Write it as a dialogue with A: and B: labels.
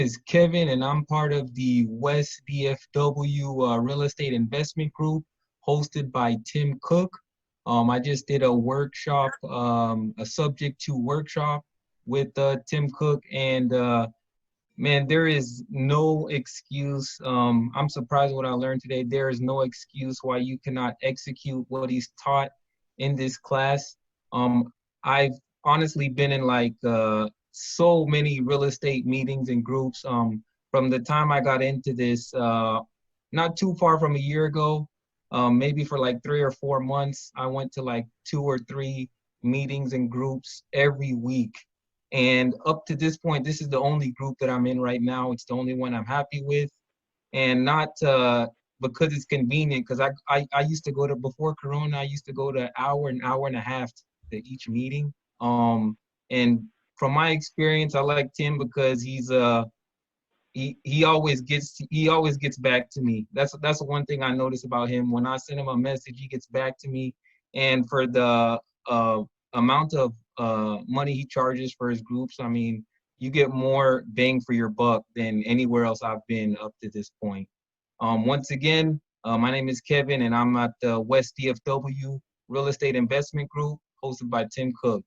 A: Is Kevin, and I'm part of the West DFW Real Estate Investment Group, hosted by Tim Cook. I just did a workshop, a subject to workshop with Tim Cook, and man, there is no excuse. I'm surprised what I learned today. There is no excuse why you cannot execute what he's taught in this class. I've honestly been in like so many real estate meetings and groups from the time I got into this, not too far from a year ago, maybe for like 3 or 4 months. I went to like 2 or 3 meetings and groups every week. And up to this point, this is the only group that I'm in right now. It's the only one I'm happy with. And not because it's convenient, because I used to go to, before Corona, I used to go to an hour and a half to each meeting. And from my experience, I like Tim because he always gets back to me. That's one thing I notice about him. When I send him a message, he gets back to me. And for the amount of money he charges for his groups, I mean, you get more bang for your buck than anywhere else I've been up to this point. Once again, my name is Kevin, and I'm at the West DFW Real Estate Investment Group, hosted by Tim Cook.